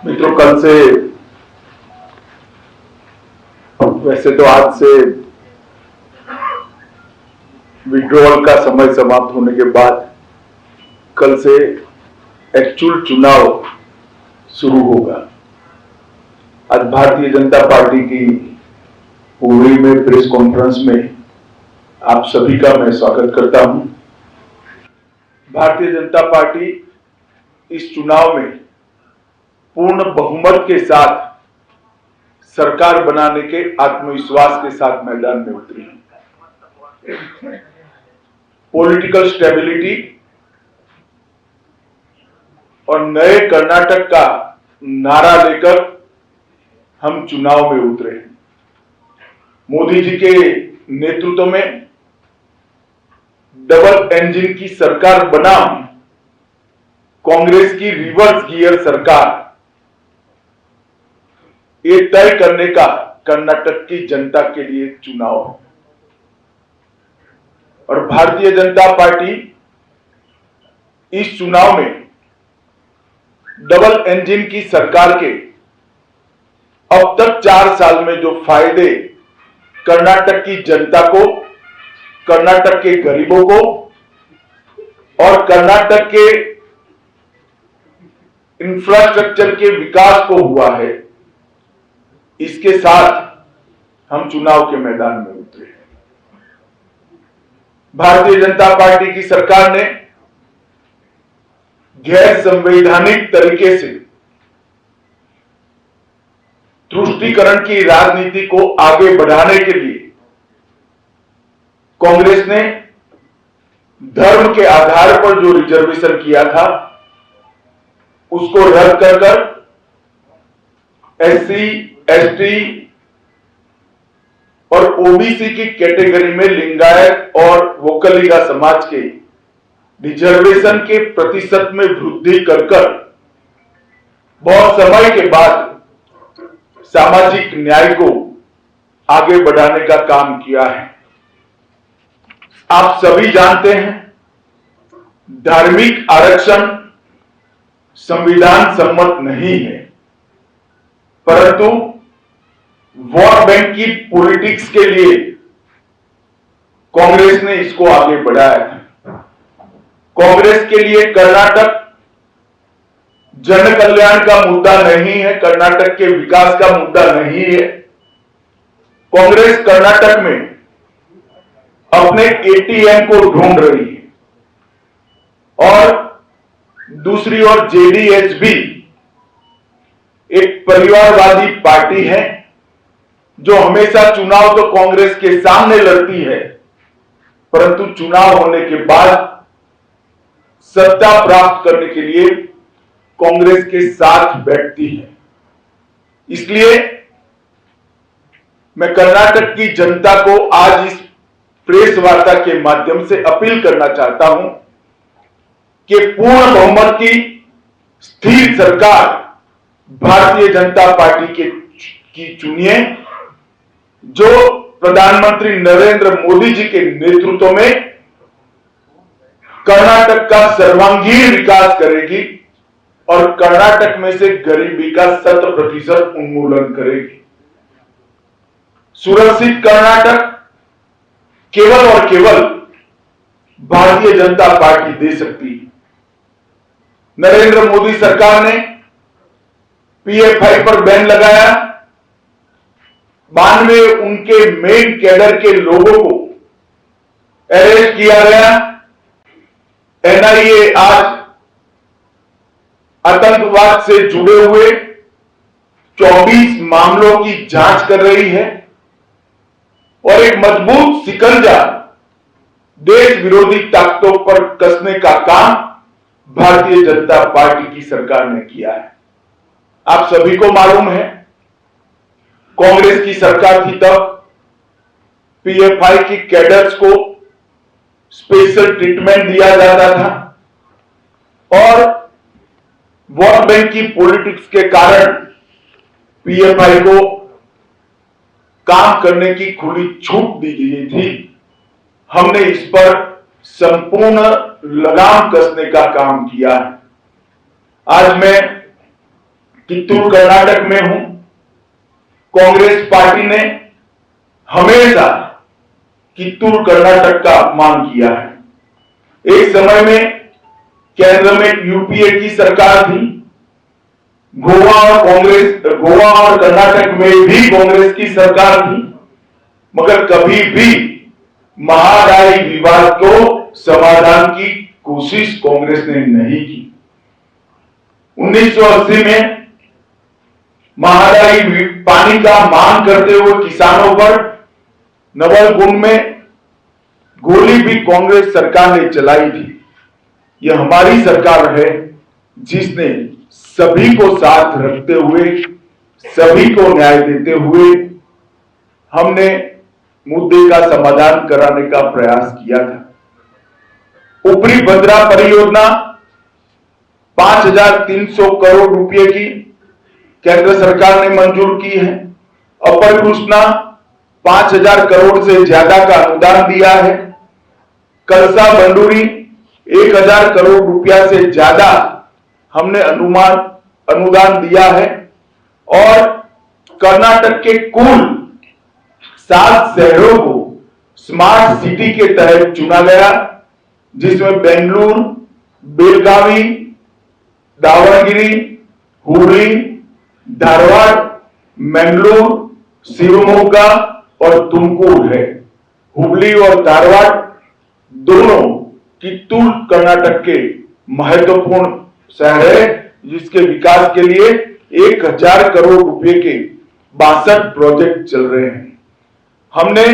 मित्रों, कल से वैसे तो आज से विड्रॉल का समय समाप्त होने के बाद कल से एक्चुअल चुनाव शुरू होगा। आज भारतीय जनता पार्टी की पुरी में प्रेस कॉन्फ्रेंस में आप सभी का मैं स्वागत करता हूं। भारतीय जनता पार्टी इस चुनाव में पूर्ण बहुमत के साथ सरकार बनाने के आत्मविश्वास के साथ मैदान में उतरी है। पॉलिटिकल स्टेबिलिटी और नए कर्नाटक का नारा लेकर हम चुनाव में उतरे हैं। मोदी जी के नेतृत्व में डबल इंजन की सरकार बनाम कांग्रेस की रिवर्स गियर सरकार, ये तय करने का कर्नाटक की जनता के लिए चुनाव है। और भारतीय जनता पार्टी इस चुनाव में डबल इंजन की सरकार के अब तक 4 साल में जो फायदे कर्नाटक की जनता को, कर्नाटक के गरीबों को और कर्नाटक के इंफ्रास्ट्रक्चर के विकास को हुआ है, इसके साथ हम चुनाव के मैदान में उतरे हैं। भारतीय जनता पार्टी की सरकार ने गैर संवैधानिक तरीके से तुष्टीकरण की राजनीति को आगे बढ़ाने के लिए कांग्रेस ने धर्म के आधार पर जो रिजर्वेशन किया था उसको रद्द कर एससी, एसटी और ओबीसी की कैटेगरी में लिंगायत और वोकलिगा समाज के रिजर्वेशन के प्रतिशत में वृद्धि कर बहुत समय के बाद सामाजिक न्याय को आगे बढ़ाने का काम किया है। आप सभी जानते हैं, धार्मिक आरक्षण संविधान सम्मत नहीं है, परंतु वोट बैंक की पॉलिटिक्स के लिए कांग्रेस ने इसको आगे बढ़ाया है। कांग्रेस के लिए कर्नाटक जन कल्याण का मुद्दा नहीं है, कर्नाटक के विकास का मुद्दा नहीं है। कांग्रेस कर्नाटक में अपने एटीएम को ढूंढ रही है और दूसरी ओर जेडीएस भी एक परिवारवादी पार्टी है जो हमेशा चुनाव तो कांग्रेस के सामने लड़ती है, परंतु चुनाव होने के बाद सत्ता प्राप्त करने के लिए कांग्रेस के साथ बैठती है। इसलिए मैं कर्नाटक की जनता को आज इस प्रेस वार्ता के माध्यम से अपील करना चाहता हूं कि पूर्ण बहुमत की स्थिर सरकार भारतीय जनता पार्टी की चुनिए, जो प्रधानमंत्री नरेंद्र मोदी जी के नेतृत्व में कर्नाटक का सर्वांगीण विकास करेगी और कर्नाटक में से गरीबी का 100% उन्मूलन करेगी। सुरक्षित कर्नाटक केवल और केवल भारतीय जनता पार्टी दे सकती है। नरेंद्र मोदी सरकार ने पीएफआई पर बैन लगाया, 92 उनके मेन कैडर के लोगों को अरेस्ट किया गया। एनआईए आज आतंकवाद से जुड़े हुए 24 मामलों की जांच कर रही है और एक मजबूत शिकंजा देश विरोधी ताकतों पर कसने का काम भारतीय जनता पार्टी की सरकार ने किया है। आप सभी को मालूम है, कांग्रेस की सरकार थी तब पीएफआई की कैडर्स को स्पेशल ट्रीटमेंट दिया जाता था और वोट बैंक की पॉलिटिक्स के कारण पीएफआई को काम करने की खुली छूट दी गई थी। हमने इस पर संपूर्ण लगाम कसने का काम किया है। आज मैं कित्तूर कर्नाटक में हूं। कांग्रेस पार्टी ने हमेशा कित्तूर कर्नाटक का अपमान किया है। एक समय में केंद्र में यूपीए की सरकार थी, गोवा और कर्नाटक में भी कांग्रेस की सरकार थी, मगर कभी भी महादायी विवाद को समाधान की कोशिश कांग्रेस ने नहीं की। 1980 में महादायी पानी का मांग करते हुए किसानों पर नवलगुंड में गोली भी कांग्रेस सरकार ने चलाई थी। यह हमारी सरकार है जिसने सभी को साथ रखते हुए, सभी को न्याय देते हुए हमने मुद्दे का समाधान कराने का प्रयास किया था। ऊपरी भद्रा परियोजना 5,300 करोड़ रुपए की केंद्र सरकार ने मंजूर की है। अपर कृष्णा 5,000 करोड़ से ज्यादा का अनुदान दिया है। कलसा बंडूरी 1,000 करोड़ रुपया से ज्यादा हमने अनुदान दिया है। और कर्नाटक के कुल 7 शहरों को स्मार्ट सिटी के तहत चुना गया, जिसमें बेंगलुरु, बेलगावी, दावणगिरी, हुबली, धारवाड़, मंगलूर, शिवमोगा और तुमकुर है। हुबली और धारवाड़ दोनों कित्तूर कर्नाटक के महत्वपूर्ण शहर है, जिसके विकास के लिए 1,000 करोड़ रुपए के 62 प्रोजेक्ट चल रहे हैं। हमने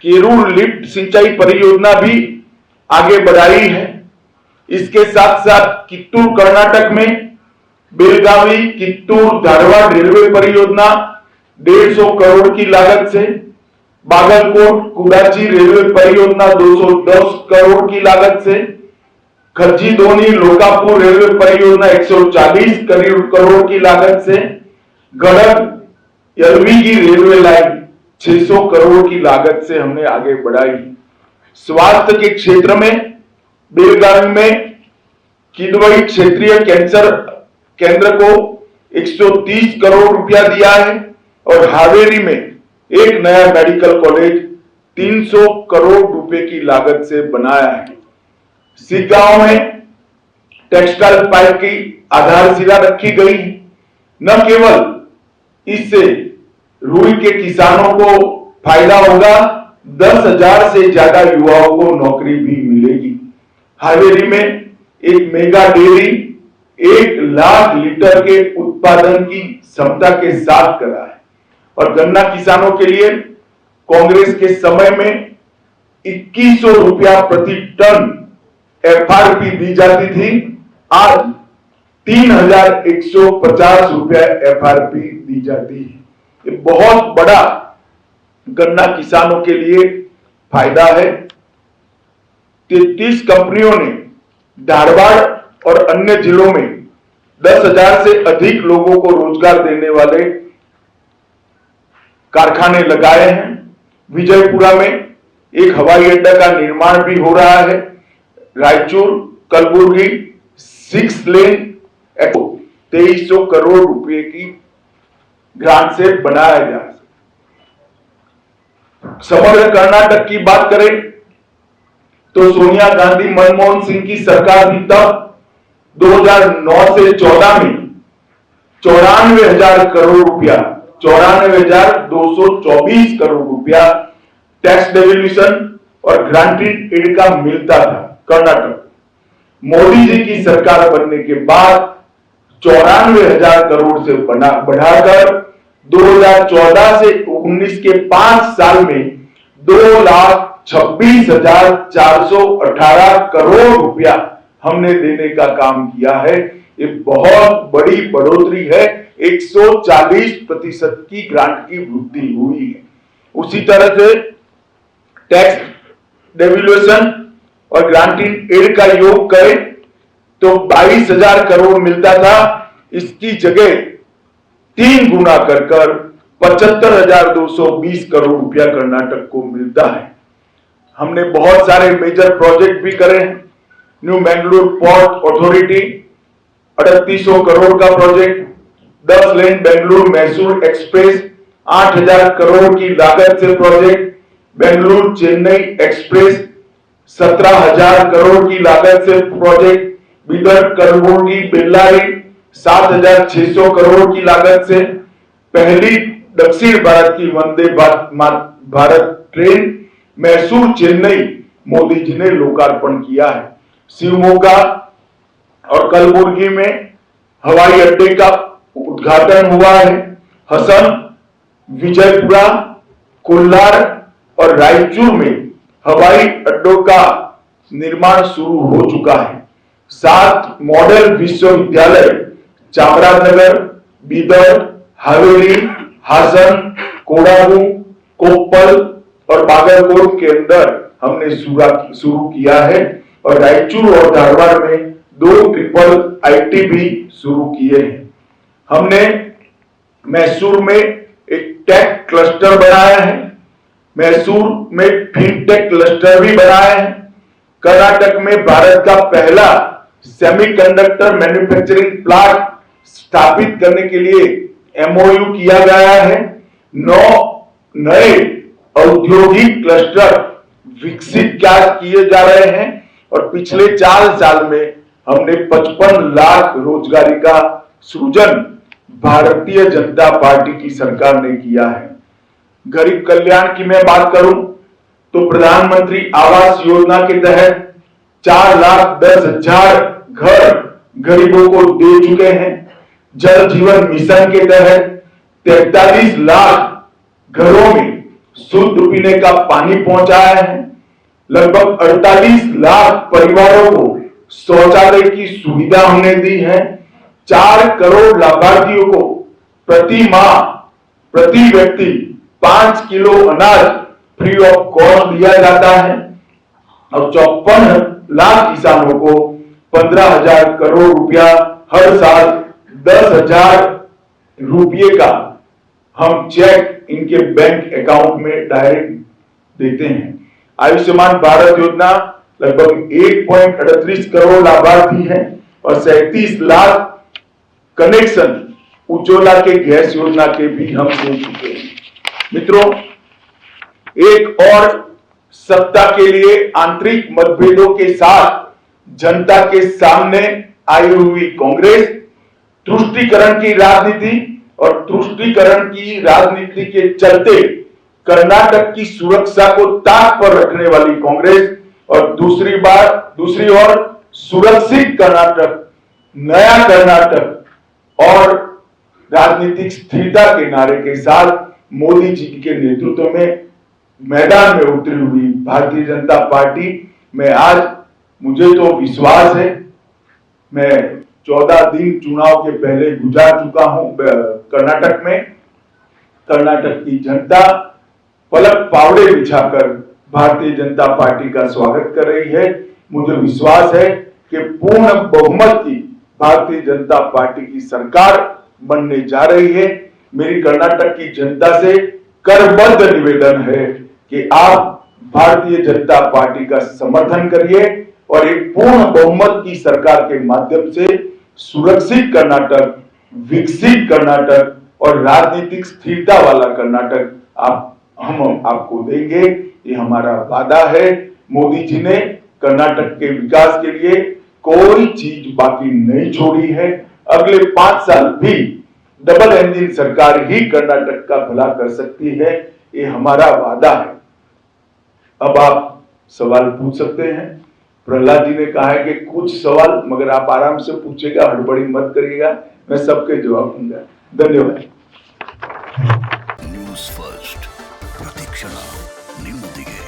केरूर लिफ्ट सिंचाई परियोजना भी आगे बढ़ाई है। इसके साथ साथ कित्तूर कर्नाटक में बेलगावी कित्तूर धारवाड़ रेलवे परियोजना 150 करोड़ की लागत से, बागलकोट कुडाची रेलवे परियोजना 210 करोड़ की लागत से, खर्जी धोनी लोकापुर रेलवे परियोजना 140 करोड़ की लागत से, गड़ग यलवीगी रेलवे लाइन 600 करोड़ की लागत से हमने आगे बढ़ाई। स्वास्थ्य के क्षेत्र में बेलगावी में किदवई क्षेत्रीय कैंसर केंद्र को 130 करोड़ रुपया दिया है और हावेरी में एक नया मेडिकल कॉलेज 300 करोड़ रुपए की लागत से बनाया है। सिगांव में टेक्सटाइल पाइप की आधारशिला रखी गई। न केवल इससे रुई के किसानों को फायदा होगा, 10,000 से ज्यादा युवाओं को नौकरी भी मिलेगी। हावेरी में एक मेगा डेयरी 1 लाख लीटर के उत्पादन की क्षमता के साथ करा है। और गन्ना किसानों के लिए कांग्रेस के समय में 2100 रुपया प्रति टन एफआरपी दी जाती थी, आज 3,150 रुपया एफआरपी दी जाती है। ये बहुत बड़ा गन्ना किसानों के लिए फायदा है। 33 कंपनियों ने धारवाड़ और अन्य जिलों में 10,000 से अधिक लोगों को रोजगार देने वाले कारखाने लगाए हैं। विजयपुरा में एक हवाई अड्डा का निर्माण भी हो रहा है। रायचूर कलबुर्गी 6 लेन 2300 करोड़ रुपए की ग्रांट से बनाया जा सकता। समग्र कर्नाटक की बात करें तो सोनिया गांधी मनमोहन सिंह की सरकार भी तब 2009 से 14 में 94,000 करोड़ रुपया 94,224 करोड़ रुपया टैक्स डेवल्यूशन और ग्रांटेड एड का मिलता था कर्नाटक। मोदी जी की सरकार बनने के बाद 94,000 करोड़ से बढ़ाकर 2014 से 19 के 5 साल में 2,26,418 करोड़ रुपया हमने देने का काम किया है। ये बहुत बड़ी बढ़ोतरी है। 140% की ग्रांट की वृद्धि हुई है। उसी तरह से टैक्स डेवल्यूशन और ग्रांटिंग एड का योग करें तो 22,000 करोड़ मिलता था, इसकी जगह 3 गुना कर 75,220 करोड़ रुपया कर्नाटक को मिलता है। हमने बहुत सारे मेजर प्रोजेक्ट भी करे हैं। New Mangalore port authority 3800 crore का प्रोजेक्ट, 10 लेन बेंगलुरु मैसूर एक्सप्रेस 8000 करोड़ की लागत से प्रोजेक्ट, बेंगलुरु चेन्नई एक्सप्रेस 17000 करोड़ की लागत से प्रोजेक्ट, बीदर कलबुर्गी बेल्लारी 7600 करोड़ की लागत से पहली दक्षिण भारत की वंदे भारत ट्रेन मैसूर चेन्नई मोदी जी ने लोकार्पण किया है। शिवमोगा और कलबुर्गी में हवाई अड्डे का उद्घाटन हुआ है। हसन, विजयपुरा, कोल्हार और रायचूर में हवाई अड्डों का निर्माण शुरू हो चुका है। 7 मॉडल विश्वविद्यालय चामराजनगर, बीदर, हावेरी, हासन, कोडागू, कोप्पल और बागलकोट के अंदर हमने शुरू किया है और रायचूर और धारवाड़ में 2 ट्रिपल आईटी भी शुरू किए हैं। हमने मैसूर में एक टेक क्लस्टर बनाया है, मैसूर में फिनटेक क्लस्टर भी बनाया है। कर्नाटक में भारत का पहला सेमीकंडक्टर मैन्युफैक्चरिंग प्लांट स्थापित करने के लिए एमओयू किया गया है। 9 नए औद्योगिक क्लस्टर विकसित किए जा रहे हैं और पिछले 4 साल में हमने 55 लाख रोजगारी का सृजन भारतीय जनता पार्टी की सरकार ने किया है। गरीब कल्याण की मैं बात करूं तो प्रधानमंत्री आवास योजना के तहत 4,10,000 घर गरीबों को दे चुके हैं। जल जीवन मिशन के तहत 43 लाख घरों में शुद्ध पीने का पानी पहुंचाया है। लगभग 48 लाख परिवारों को शौचालय की सुविधा हमने दी है। 4 करोड़ लाभार्थियों को प्रति माह प्रति व्यक्ति 5 किलो अनाज फ्री ऑफ कॉस्ट दिया जाता है और 54 लाख किसानों को 15,000 करोड़ रुपया हर साल 10,000 रुपये का हम चेक इनके बैंक अकाउंट में डायरेक्ट देते हैं। आयुष्मान भारत योजना लगभग 1.38 करोड़ लाभार्थी हैं और 37 लाख कनेक्शन उज्ज्वला के गैस योजना के भी हम दे चुके हैं। मित्रों, एक और सत्ता के लिए आंतरिक मतभेदों के साथ जनता के सामने आई हुई कांग्रेस तुष्टीकरण की राजनीति और तुष्टीकरण की राजनीति के चलते कर्नाटक की सुरक्षा को ताक पर रखने वाली कांग्रेस और दूसरी ओर सुरक्षित कर्नाटक, नया कर्नाटक और राजनीतिक स्थिरता के नारे के साथ मोदी जी के नेतृत्व में मैदान में उतरी हुई भारतीय जनता पार्टी में आज मुझे तो विश्वास है, मैं 14 दिन चुनाव के पहले गुजार चुका हूं कर्नाटक में। कर्नाटक की जनता पलक पावड़े बिछाकर भारतीय जनता पार्टी का स्वागत कर रही है। मुझे विश्वास है कि पूर्ण बहुमत की भारतीय जनता पार्टी की सरकार बनने जा रही है। मेरी कर्नाटक की जनता से करबद्ध निवेदन है कि आप भारतीय जनता पार्टी का समर्थन करिए और एक पूर्ण बहुमत की सरकार के माध्यम से सुरक्षित कर्नाटक, विकसित कर्नाटक और राजनीतिक स्थिरता वाला कर्नाटक हम आपको देंगे। ये हमारा वादा है। मोदी जी ने कर्नाटक के विकास के लिए कोई चीज बाकी नहीं छोड़ी है। अगले 5 साल भी डबल इंजन सरकार ही कर्नाटक का भला कर सकती है, ये हमारा वादा है। अब आप सवाल पूछ सकते हैं। प्रहलाद जी ने कहा है कि कुछ सवाल मगर आप आराम से पूछेगा, हड़बड़ी मत करिएगा, मैं सबके जवाब दूंगा। धन्यवाद। न्यूज़ फर्स्ट, प्रतीक्षणा निम्नदिगे।